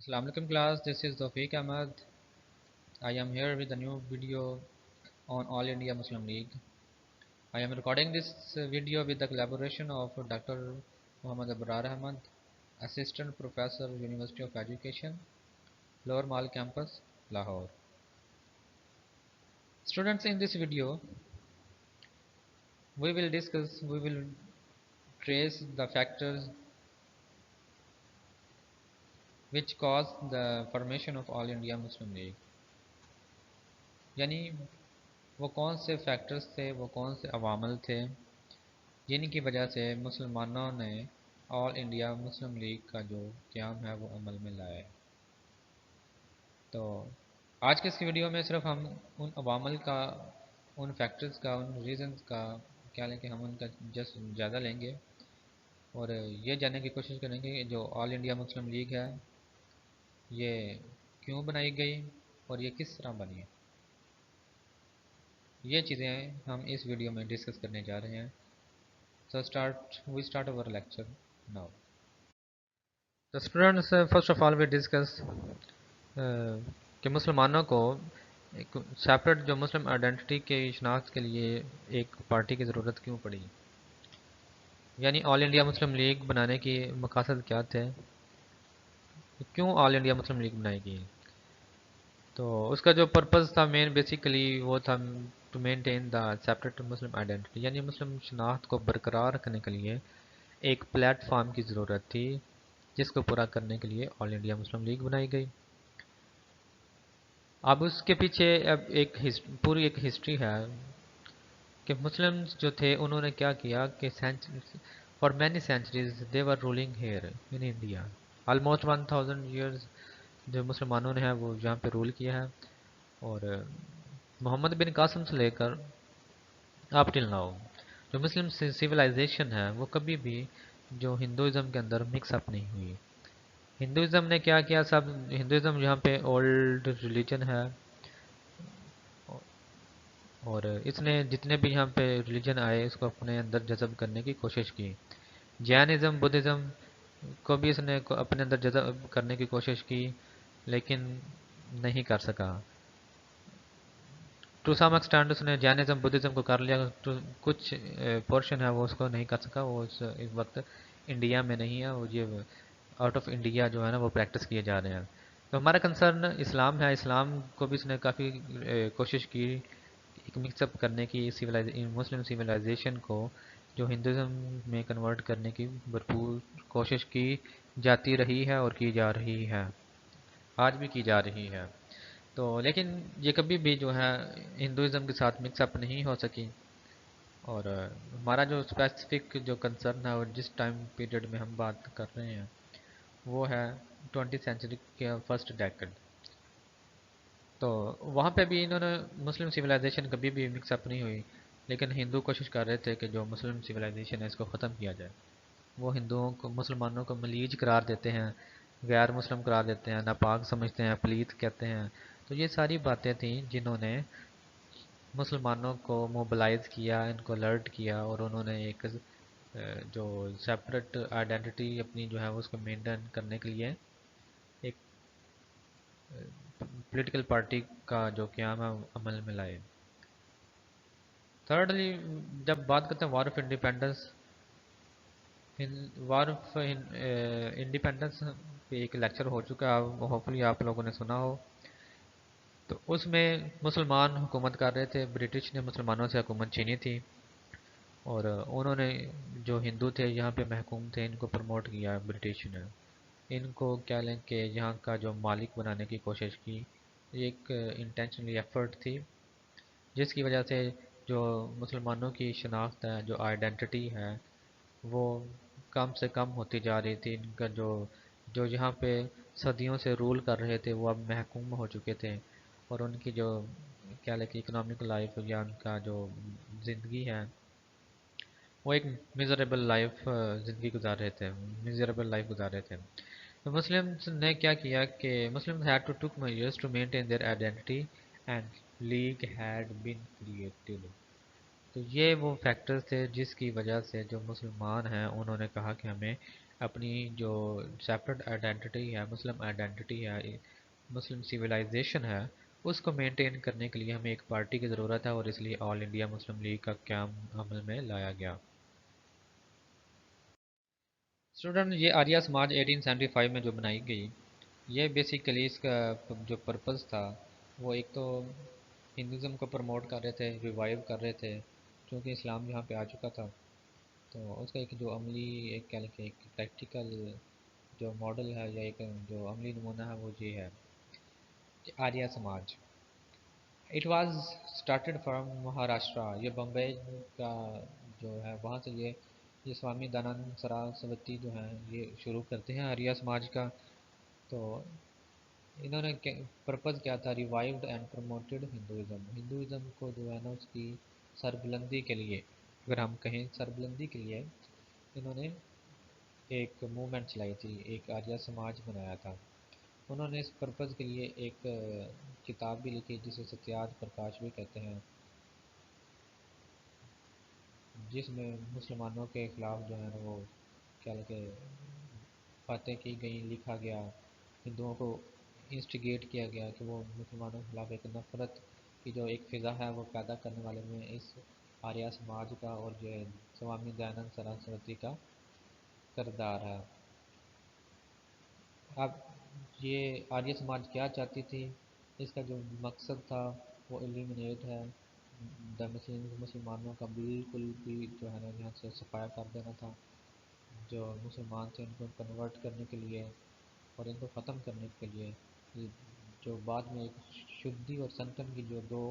Assalamu alaikum class, this is Tawfiq Ahmad. I am here with a new video on All India Muslim League. I am recording this video with the collaboration of Dr. Muhammad Abrar Ahmad, Assistant Professor, University of Education, Lower Mall Campus, Lahore. Students, in this video, we will trace the factors which caused the formation of All India Muslim League. یعنی وہ کون سے factors تھے، وہ کون سے عوامل تھے جن کی وجہ سے مسلمانوں نے آل انڈیا مسلم لیگ کا جو قیام ہے وہ عمل میں لایا ہے۔ تو آج کے اس ویڈیو میں صرف ہم ان عوامل کا، ان فیکٹرز کا، ان ریزنز کا کیا لیں کہ ہم ان کا جسٹ جائزہ لیں گے اور یہ جاننے کی کوشش کریں گے کہ جو آل انڈیا مسلم لیگ ہے یہ کیوں بنائی گئی اور یہ کس طرح بنی ہے۔ یہ چیزیں ہم اس ویڈیو میں ڈسکس کرنے جا رہے ہیں۔ So we start our lecture now. The students, first of all we discuss کہ مسلمانوں کو ایک سیپریٹ جو مسلم آئیڈینٹی کے شناخت کے لیے ایک پارٹی کی ضرورت کیوں پڑی، یعنی آل انڈیا مسلم لیگ بنانے کی مقاصد کیا تھے، کیوں آل انڈیا مسلم لیگ بنائی گئی۔ تو اس کا جو پرپز تھا مین بیسیکلی وہ تھا to maintain the separate Muslim identity, یعنی مسلم شناخت کو برقرار رکھنے کے لیے ایک پلیٹ فارم کی ضرورت تھی جس کو پورا کرنے کے لیے آل انڈیا مسلم لیگ بنائی گئی۔ اب اس کے پیچھے اب پوری ایک ہسٹری ہے کہ مسلم جو تھے انہوں نے کیا کیا کہ for many centuries they were ruling here in India, almost 1000 years جو مسلمانوں نے ہے وہ یہاں پہ رول کیا ہے، اور محمد بن قاسم سے لے کر اپ ٹل ناؤ جو مسلم سیولائزیشن ہے وہ کبھی بھی جو ہندوازم کے اندر مکس اپ نہیں ہوئی۔ ہندوازم نے کیا کیا، سب ہندوازم یہاں پہ اولڈ ریلیجن ہے اور اس نے جتنے بھی یہاں پہ ریلیجن آئے اس کو اپنے اندر جذب کرنے کی کوشش کی۔ جینزم، بدھزم کو بھی اس نے اپنے اندر جذب کرنے کی کوشش کی لیکن نہیں کر سکا۔ ٹو سم ایکسٹینٹ اس نے جینزم بدھزم کو کر لیا، کچھ پورشن ہے وہ اس کو نہیں کر سکا، وہ اس وقت انڈیا میں نہیں ہے، وہ یہ آؤٹ آف انڈیا جو ہے نا وہ پریکٹس کیے جا رہے ہیں۔ تو ہمارا کنسرن اسلام ہے، اسلام کو بھی اس نے کافی کوشش کی ایک مکس اپ کرنے کی، مسلم سیولائزیشن کو جو ہندوازم میں کنورٹ کرنے کی بھرپور کوشش کی جاتی رہی ہے اور کی جا رہی ہے، آج بھی کی جا رہی ہے۔ تو لیکن یہ کبھی بھی جو ہے ہندوازم کے ساتھ مکس اپ نہیں ہو سکی، اور ہمارا جو اسپیسیفک جو کنسرن ہے اور جس ٹائم پیریڈ میں ہم بات کر رہے ہیں وہ ہے 20th سینچری کے فرسٹ ڈیکڈ۔ تو وہاں پہ بھی انہوں نے مسلم سیولائزیشن کبھی بھی مکس اپ نہیں ہوئی، لیکن ہندو کوشش کر رہے تھے کہ جو مسلم سیولائزیشن ہے اس کو ختم کیا جائے۔ وہ ہندوؤں کو، مسلمانوں کو ملیج قرار دیتے ہیں، غیر مسلم قرار دیتے ہیں، ناپاک سمجھتے ہیں، پلیت کہتے ہیں۔ تو یہ ساری باتیں تھیں جنہوں نے مسلمانوں کو موبلائز کیا، ان کو الرٹ کیا، اور انہوں نے ایک جو سیپریٹ آئیڈینٹی اپنی جو ہے اس کو مینٹین کرنے کے لیے ایک پولیٹیکل پارٹی کا جو قیام ہے عمل میں لائے۔ تھرڈلی جب بات کرتے ہیں war of independence, war of independence پہ ایک لیکچر ہو چکا ہے، ہوپفلی آپ لوگوں نے سنا ہو۔ تو اس میں مسلمان حکومت کر رہے تھے، برٹش نے مسلمانوں سے حکومت چھینی تھی، اور انہوں نے جو ہندو تھے یہاں پہ محکوم تھے ان کو پروموٹ کیا برٹش نے، ان کو کیا لیں کہ یہاں کا جو مالک بنانے کی کوشش کی، ایک انٹینشنلی ایفرٹ تھی جس کی وجہ سے جو مسلمانوں کی شناخت ہے، جو آئیڈینٹی ہے، وہ کم سے کم ہوتی جا رہی تھی۔ ان کا جو یہاں پہ صدیوں سے رول کر رہے تھے وہ اب محکوم ہو چکے تھے، اور ان کی جو کیا لیں کہ اکنامک لائف یا ان کا جو زندگی ہے وہ ایک میزریبل لائف زندگی گزار رہے تھے، میزریبل لائف گزار رہے تھے۔ تو مسلمز نے کیا کیا کہ مسلم had to took measures to maintain their identity and league had been created۔ تو یہ وہ فیکٹرز تھے جس کی وجہ سے جو مسلمان ہیں انہوں نے کہا کہ ہمیں اپنی جو سیپریٹ آئیڈینٹی ہے، مسلم آئیڈینٹی ہے، مسلم سویلائزیشن ہے، اس کو مینٹین کرنے کے لیے ہمیں ایک پارٹی کی ضرورت ہے، اور اس لیے آل انڈیا مسلم لیگ کا قیام عمل میں لایا گیا۔ اسٹوڈنٹ، یہ آریہ سماج 1875 میں جو بنائی گئی، یہ بیسیکلی اس کا جو پرپز تھا وہ ایک تو ہندوازم کو پروموٹ کر رہے تھے، ریوائیو کر رہے تھے، کیونکہ اسلام یہاں پہ آ چکا تھا۔ تو اس کا ایک جو عملی ایک کہہ لیں کہ ایک پریکٹیکل جو ماڈل ہے یا ایک جو عملی نمونہ ہے وہ یہ ہے کہ آریہ سماج it was started from Maharashtra, یہ بمبئی کا جو ہے وہاں سے یہ سوامی دانند سراسوتی جو ہیں یہ شروع کرتے ہیں آریہ سماج کا۔ تو انہوں نے پرپز کیا تھا، revived and promoted Hinduism, Hinduism کو جو ہے نا اس کی سربلندی کے لیے، اگر ہم کہیں سربلندی کے لیے، انہوں نے ایک موومنٹ چلائی تھی، ایک آریہ سماج بنایا تھا۔ انہوں نے اس پرپز کے لیے ایک کتاب بھی لکھی جسے ستیاد پرکاش بھی کہتے ہیں، جس میں مسلمانوں کے خلاف جو ہے نا وہ کیا کہ باتیں کی گئیں، لکھا گیا، ہندوؤں کو انسٹیگیٹ کیا گیا کہ وہ مسلمانوں کے خلاف ایک نفرت کی جو ایک فضا ہے وہ پیدا کرنے والے میں اس آریہ سماج کا اور جو ہے سوامی دیانند سراسوتی کا کردار ہے۔ اب یہ آریہ سماج کیا چاہتی تھی، اس کا جو مقصد تھا وہ ایلیمنیٹ ہے دا مسلم، مسلمانوں کا بالکل بھی جو ہے نا یہاں سے صفایا کر دینا تھا، جو مسلمان تھے ان کو کنورٹ کرنے کے لیے اور ان کو ختم کرنے کے لیے، جو بعد میں ایک شدی اور سنگھن کی جو دو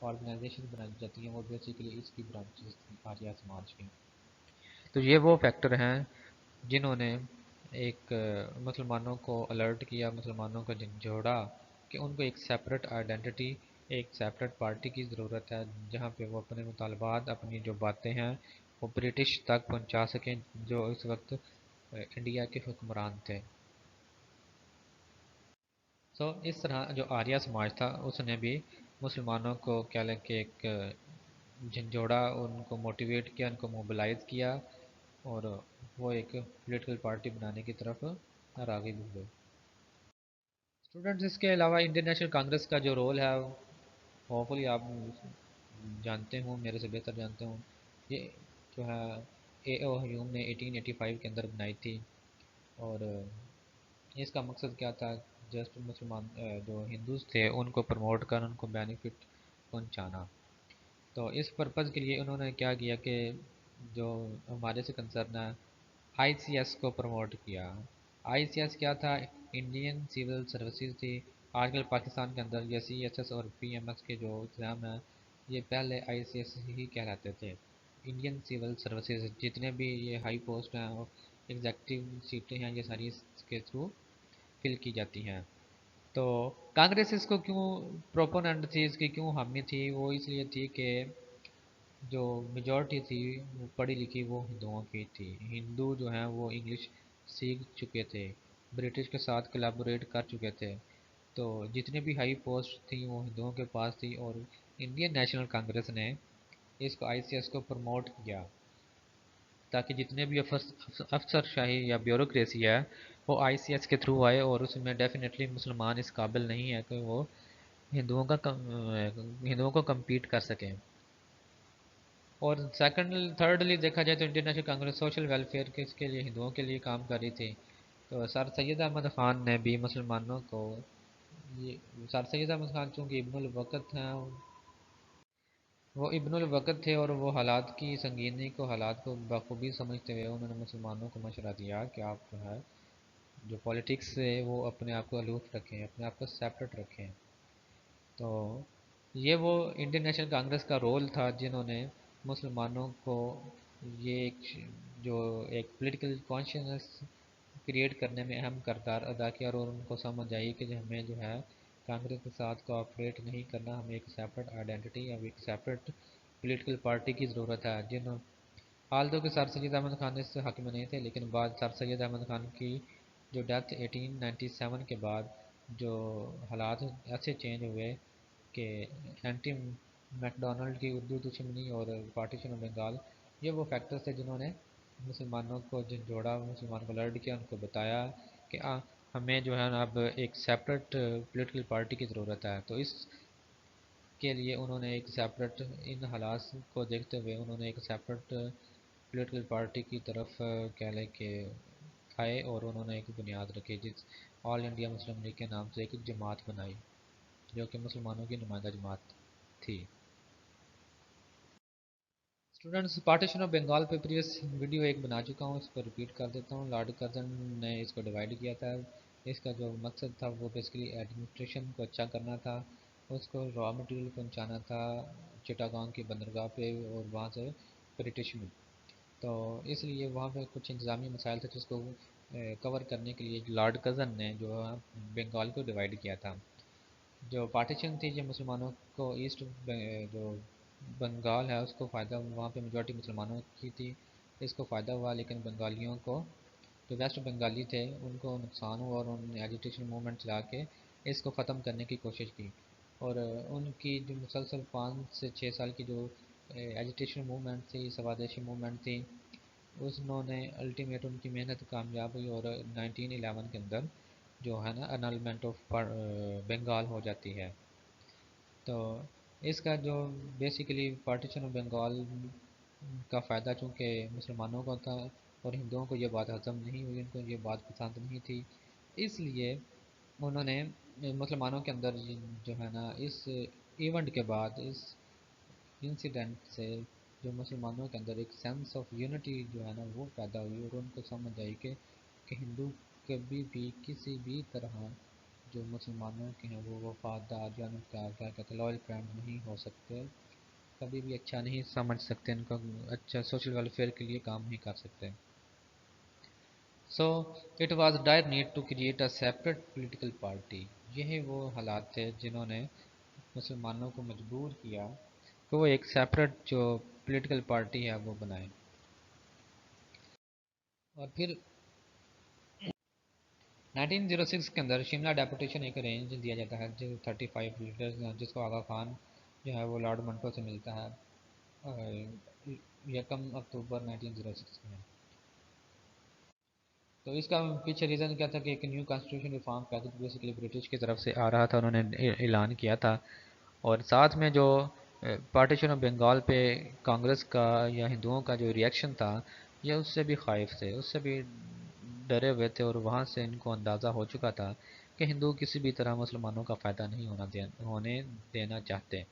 آرگنائزیشن بنائی جاتی ہیں وہ بیسیکلی اس کی برانچز تھیں آریہ سماج کی۔ تو یہ وہ فیکٹر ہیں جنہوں نے ایک مسلمانوں کو الرٹ کیا، مسلمانوں کو جھنجھوڑا کہ ان کو ایک سیپریٹ آئیڈینٹی، ایک سیپریٹ پارٹی کی ضرورت ہے جہاں پہ وہ اپنے مطالبات، اپنی جو باتیں ہیں وہ برٹش تک پہنچا سکیں، جو اس وقت انڈیا کے حکمران تھے۔ سو اس طرح جو آریہ سماج تھا اس نے بھی مسلمانوں کو کیا لیں کہ ایک جھنجھوڑا، ان کو موٹیویٹ کیا، ان کو موبلائز کیا، اور وہ ایک پولیٹیکل پارٹی بنانے کی طرف راغب ہوئے۔ اسٹوڈنٹس، اس کے علاوہ انڈین نیشنل کانگریس کا جو رول ہے ہوپفلی آپ جانتے ہوں، میرے سے بہتر جانتے ہوں، یہ جو ہے اے او ہیوم نے 1885 کے اندر بنائی تھی، اور اس کا مقصد کیا تھا، جسٹ مسلمان جو ہندوز تھے ان کو پروموٹ کر ان کو بینیفٹ پہنچانا۔ تو اس پرپز کے لیے انہوں نے کیا کیا کہ جو ہمارے سے کنسرن ہے آئی سی ایس کو پروموٹ کیا۔ آئی سی ایس کیا تھا؟ انڈین سول سروسز تھی۔ آج کل پاکستان کے اندر یہ سی ایس ایس اور پی ایم ایس کے جو ایگزام ہیں یہ پہلے آئی سی ایس ہی کہلاتے تھے، انڈین سول سروسز، جتنے بھی یہ ہائی پوسٹ ہیں اور ایگزیکٹو سیٹیں ہیں یہ ساری اس کے تھرو فل کی جاتی ہیں۔ تو کانگریس اس کو کیوں پروپوننٹ تھی، اس کی کیوں حامی تھی؟ وہ اس لیے تھی کہ جو میجورٹی تھی وہ پڑھی لکھی وہ ہندوؤں کی تھی، ہندو جو ہیں وہ انگلش سیکھ چکے تھے، برٹش کے ساتھ کلیبوریٹ کر چکے تھے، تو جتنے بھی ہائی پوسٹ تھیں وہ ہندوؤں کے پاس تھی، اور انڈین نیشنل کانگریس نے اس کو آئی سی ایس کو پروموٹ کیا تاکہ جتنے بھی افسر شاہی یا بیوروکریسی ہے وہ آئی سی ایس کے تھرو آئے، اور اس میں ڈیفینیٹلی مسلمان اس قابل نہیں ہے کہ وہ ہندوؤں کو کمپیٹ کر سکیں۔ اور سیکنڈ تھرڈلی دیکھا جائے تو Indian national Congress social welfare کے اس کے لیے ہندوؤں کے لیے کام کر رہی تھی۔ تو سر سید احمد خان نے بھی مسلمانوں کو سر سید احمد خان چونکہ ابن الوقت ہیں، وہ ابن الوقت تھے اور وہ حالات کی سنگینی کو، حالات کو بخوبی سمجھتے ہوئے انہوں نے مسلمانوں کو مشورہ دیا کہ آپ جو ہے جو پولیٹکس سے وہ اپنے آپ کو الوف رکھیں، اپنے آپ کو سیپریٹ رکھیں۔ تو یہ وہ انڈین نیشنل کانگریس کا رول تھا جنہوں نے مسلمانوں کو یہ ایک جو ایک پولیٹیکل کانشیسنس کریٹ کرنے میں اہم کردار ادا کیا، اور ان کو سمجھ آئی کہ ہمیں جو ہے کانگریس کے ساتھ کوآپریٹ نہیں کرنا، ہمیں ایک سیپریٹ آئیڈینٹی یا ایک سیپریٹ پولیٹیکل پارٹی کی ضرورت ہے۔ حال تو کہ سر سید احمد خان اس سے حق میں نہیں تھے، لیکن بعد سر سید احمد خان کی جو ڈیتھ 1897 کے بعد جو حالات ایسے چینج ہوئے کہ اینٹی میک ڈونلڈ کی اردو دشمنی اور پارٹیشن آف بنگال، یہ وہ فیکٹرز تھے جنہوں نے مسلمانوں کو جن جوڑا، مسلمانوں کو لڑ کیا، ان کو بتایا کہ ہمیں جو ہے نا اب ایک سیپریٹ پولیٹیکل پارٹی کی ضرورت ہے. تو اس کے لیے انہوں نے ایک سیپریٹ، ان حالات کو دیکھتے ہوئے انہوں نے ایک سیپریٹ پولیٹیکل پارٹی کی طرف کہہ لیں کہ آئے، اور انہوں نے ایک بنیاد رکھی جس آل انڈیا مسلم لیگ کے نام سے ایک جماعت بنائی جو کہ مسلمانوں کی نمائندہ جماعت تھی. اسٹوڈنٹس، پارٹیشن آف بنگال پہ پریویس ویڈیو ایک بنا چکا ہوں، اس کو ریپیٹ کر دیتا ہوں. لارڈ کرزن نے اس کو ڈیوائڈ کیا تھا. اس کا جو مقصد تھا وہ بیسیکلی ایڈمنسٹریشن کو اچھا کرنا تھا، اس کو را مٹیریل پہنچانا تھا چٹاگانگ کی بندرگاہ پہ اور وہاں سے برٹش میں. تو اس لیے وہاں پہ کچھ انتظامی مسائل تھے جس کو کور کرنے کے لیے لارڈ کرزن نے جو بنگال کو ڈیوائڈ کیا تھا. جو پارٹیشن تھی جو مسلمانوں کو ایسٹ جو بنگال ہے اس کو فائدہ، وہاں پہ میجورٹی مسلمانوں کی تھی، اس کو فائدہ ہوا، لیکن بنگالیوں کو جو ویسٹ بنگالی تھے ان کو نقصان ہوا، اور انہوں نے ایجیٹیشن موومنٹ چلا کے اس کو ختم کرنے کی کوشش کی. اور ان کی جو مسلسل 5 سے 6 سال کی جو ایجیٹیشن موومنٹ تھی، سوادیشی موومنٹ تھی، انہوں نے الٹیمیٹ ان کی محنت کامیاب ہوئی، اور 1911 کے اندر جو ہے نا انالمنٹ آف بنگال ہو جاتی ہے. تو اس کا جو بیسیکلی پارٹیشن آف بنگال کا فائدہ چونکہ مسلمانوں کو تھا، اور ہندوؤں کو یہ بات ہضم نہیں ہوئی، ان کو یہ بات پسند نہیں تھی، اس لیے انہوں نے مسلمانوں کے اندر جو ہے نا اس ایونٹ کے بعد، اس انسیڈنٹ سے جو مسلمانوں کے اندر ایک سینس آف یونٹی جو ہے نا وہ پیدا ہوئی، اور ان کو سمجھ آئی کہ ہندو کبھی بھی کسی بھی طرح جو مسلمانوں کے ہیں وہ وفادار، جو کیا کہتے ہیں لائل فرینڈ نہیں ہو سکتے، کبھی بھی اچھا نہیں سمجھ سکتے، ان کو اچھا سوشل ویلفیئر کے لیے کام نہیں کر سکتے. So it was dire need to create a separate political party. یہی وہ حالات تھے جنہوں نے مسلمانوں کو مجبور کیا کہ وہ ایک سیپریٹ جو پولیٹیکل پارٹی ہے وہ بنائیں. اور پھر 1906 کے اندر شملہ ڈیپوٹیشن ایک ارینج دیا جاتا ہے جو 35 لیڈرز ہیں، جس کو آغا خان جو ہے وہ لارڈ منٹو سے ملتا ہے 1 اکتوبر 1906 میں. تو اس کا پیچھے ریزن کیا تھا کہ ایک new constitution reform package basically British کی طرف سے آ رہا تھا، انہوں نے اعلان کیا تھا، اور ساتھ میں جو پارٹیشن آف بنگال پہ کانگریس کا یا ہندوؤں کا جو ریئیکشن تھا یہ اس سے بھی خائف تھے، اس سے بھی ڈرے ہوئے تھے، اور وہاں سے ان کو اندازہ ہو چکا تھا کہ ہندو کسی بھی طرح مسلمانوں کا فائدہ نہیں ہونے دینا چاہتے.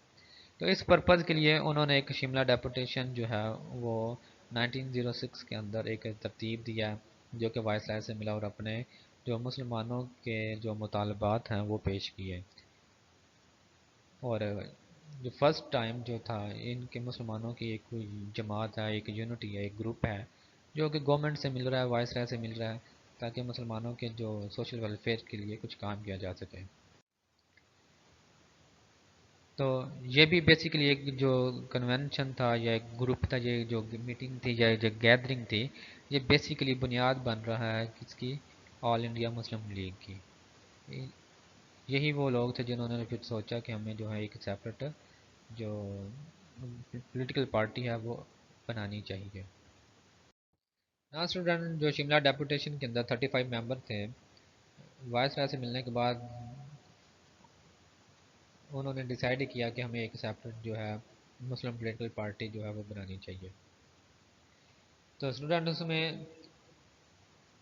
تو اس پرپز کے لیے انہوں نے ایک شملہ ڈیپوٹیشن جو ہے وہ 1906 کے اندر ایک ترتیب دیا جو کہ وائس رائے سے ملا، اور اپنے جو مسلمانوں کے جو مطالبات ہیں وہ پیش کیے. اور جو فرسٹ ٹائم جو تھا ان کے مسلمانوں کی ایک جماعت ہے، ایک یونٹی ہے، ایک گروپ ہے جو کہ گورنمنٹ سے مل رہا ہے، وائس رائے سے مل رہا ہے، تاکہ مسلمانوں کے جو سوشل ویلفیئر کے لیے کچھ کام کیا جا سکے. تو یہ بھی بیسیکلی ایک جو کنونشن تھا یا ایک گروپ تھا، یہ جو میٹنگ تھی یا جو گیدرنگ تھی، یہ بیسیکلی بنیاد بن رہا ہے کس کی؟ آل انڈیا مسلم لیگ کی. یہی وہ لوگ تھے جنہوں نے پھر سوچا کہ ہمیں جو ہے ایک سیپریٹ جو پولیٹیکل پارٹی ہے وہ بنانی چاہیے. نا اسٹوڈنٹ، جو شملہ ڈیپوٹیشن کے اندر 35 ممبر تھے، وائس رائے سے ملنے کے بعد انہوں نے ڈیسائیڈ کیا کہ ہمیں ایک سیپریٹ جو ہے مسلم پولیٹیکل پارٹی جو ہے وہ بنانی چاہیے. تو اسٹوڈنٹ اس میں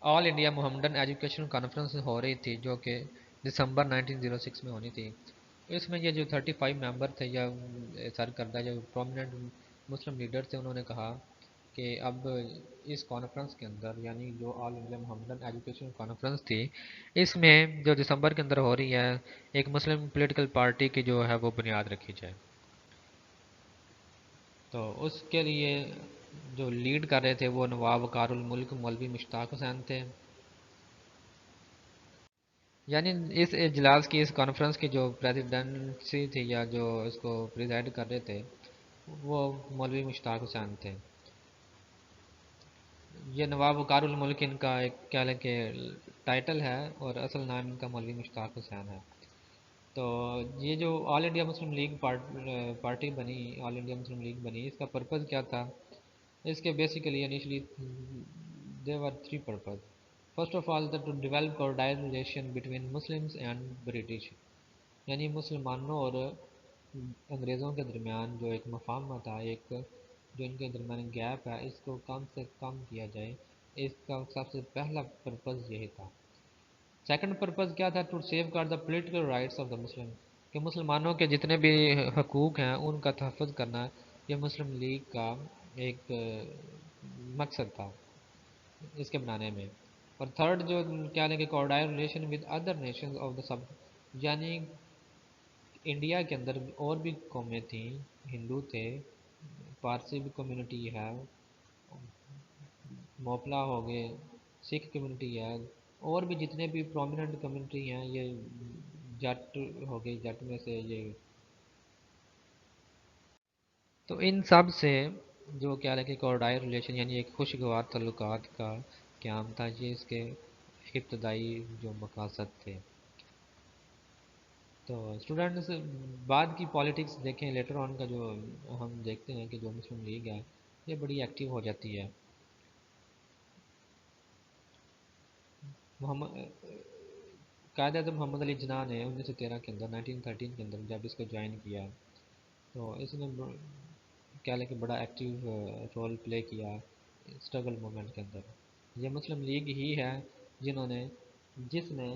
آل انڈیا محمدن ایجوکیشن کانفرنس ہو رہی تھی جو کہ دسمبر 1906 میں ہونی تھی. اس میں یہ جو 35 ممبر تھے یا سرکردہ جو پرومیننٹ مسلم لیڈر تھے، انہوں نے کہا کہ اب اس کانفرنس کے اندر، یعنی جو آل انڈیا محمدن ایجوکیشن کانفرنس تھی، اس میں جو دسمبر کے اندر ہو رہی ہے ایک مسلم پولیٹیکل پارٹی کی جو ہے وہ بنیاد رکھی جائے. تو اس کے لیے جو لیڈ کر رہے تھے وہ نواب وقار الملک مولوی مشتاق حسین تھے. یعنی اس اجلاس کی، اس کانفرنس کی جو پریزیڈنسی تھی یا جو اس کو پریزائڈ کر رہے تھے وہ مولوی مشتاق حسین تھے. یہ نواب وقار الملک ان کا ایک کہہ لیں کہ ٹائٹل ہے، اور اصل نام ان کا مولوی مشتاق حسین ہے. تو یہ جو آل انڈیا مسلم لیگ پارٹی بنی، آل انڈیا مسلم لیگ بنی، اس کا پرپز کیا تھا؟ اس کے basically initially there were three purpose. First of all, that to develop cordial relation between Muslims and British. یعنی مسلمانوں اور انگریزوں کے درمیان جو ایک مفاہمہ تھا، ایک جو ان کے درمیان گیپ ہے، اس کو کم سے کم کیا جائے، اس کا سب سے پہلا پرپز یہی تھا۔ سیکنڈ پرپز کیا تھا؟ To safeguard the political rights of the Muslim, کہ مسلمانوں کے جتنے بھی حقوق ہیں ان کا تحفظ کرنا، یہ مسلم لیگ کا ایک مقصد تھا اس کے بنانے میں۔ اور تھرڈ جو کیا لیں کہ coordinate relation with other nations of the sub, یعنی انڈیا کے اندر اور بھی قومیں تھیں، ہندو تھے، پارسی بھی کمیونٹی ہے، موپلا ہو گئے، سکھ کمیونٹی ہے، اور بھی جتنے بھی پرومیننٹ کمیونٹی ہیں، یہ جٹ ہو گئی، جٹ میں سے یہ، تو ان سب سے جو کیا ہے کہ کوآرڈینیٹ ریلیشن یعنی ایک خوشگوار تعلقات کا قیام تھا، یہ اس کے ابتدائی جو مقاصد تھے۔ تو اسٹوڈنٹس بعد کی پالیٹکس دیکھیں، لیٹر آن کا جو ہم دیکھتے ہیں کہ جو مسلم لیگ ہے یہ بڑی ایکٹیو ہو جاتی ہے۔ محمد قائد اعظم محمد علی جناح نے 1913 کے اندر 1913 کے اندر جب اس کو جوائن کیا تو اس نے کیا لے کہ بڑا ایکٹیو رول پلے کیا اسٹرگل موومنٹ کے اندر۔ یہ مسلم لیگ ہی ہے جس نے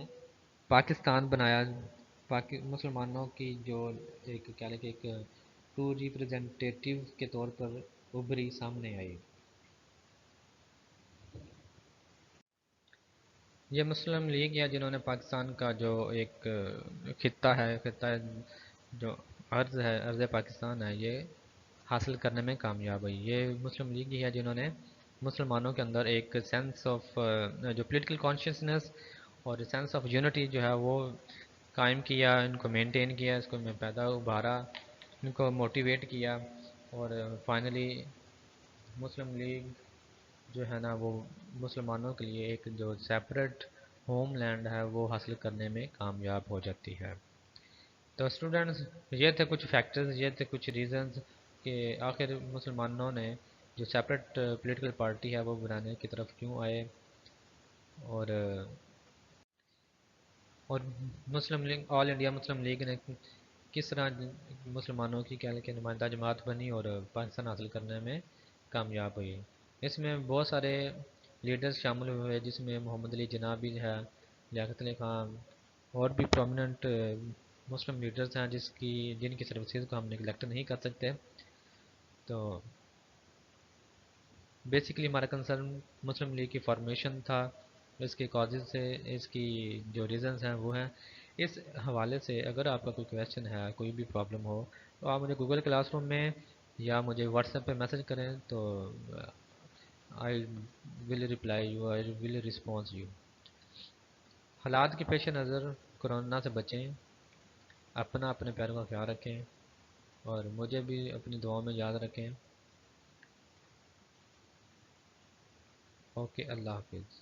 پاکستان بنایا، مسلمانوں کی جو ایک کیا لے کہ ایک ٹو ریپرزینٹیٹیو کے طور پر ابھری سامنے آئی۔ یہ مسلم لیگ یا جنہوں نے پاکستان کا جو ایک خطہ جو عرض پاکستان ہے، یہ حاصل کرنے میں کامیاب ہوئی۔ یہ مسلم لیگ ہی ہے جنہوں نے مسلمانوں کے اندر ایک سینس آف جو پولیٹیکل کانشیسنس اور سینس آف یونٹی جو ہے وہ قائم کیا، ان کو مینٹین کیا، اس کو میں پیدا ابھارا، ان کو موٹیویٹ کیا، اور فائنلی مسلم لیگ جو ہے نا وہ مسلمانوں کے لیے ایک جو سیپریٹ ہوم لینڈ ہے وہ حاصل کرنے میں کامیاب ہو جاتی ہے۔ تو اسٹوڈنٹس یہ تھے کچھ فیکٹرز، یہ تھے کچھ ریزنز کہ آخر مسلمانوں نے جو سیپریٹ پولیٹیکل پارٹی ہے وہ بنانے کی طرف کیوں آئے، اور اور مسلم لیگ آل انڈیا مسلم لیگ نے کس طرح مسلمانوں کی کیا کہ نمائندہ جماعت بنی اور پاکستان حاصل کرنے میں کامیاب ہوئی۔ اس میں بہت سارے لیڈرز شامل ہوئے، جس میں محمد علی جناح بھی ہے، لیاقت علی خان، اور بھی پرومیننٹ مسلم لیڈرز ہیں جن کی سروسز کو ہم نگلیکٹ نہیں کر سکتے۔ تو بیسیکلی ہمارا کنسرن مسلم لیگ کی فارمیشن تھا، اس کے کازز سے، اس کی جو ریزنز ہیں وہ ہیں۔ اس حوالے سے اگر آپ کا کوئی کویسچن ہے، کوئی بھی پرابلم ہو، تو آپ مجھے گوگل کلاس روم میں یا مجھے واٹس ایپ پہ میسج کریں، تو I will reply you, I will response you. حالات کے پیش نظر کورونا سے بچیں، اپنے پیروں کا خیال رکھیں، اور مجھے بھی اپنی دعاؤں میں یاد رکھیں۔ اوکے، اللہ حافظ۔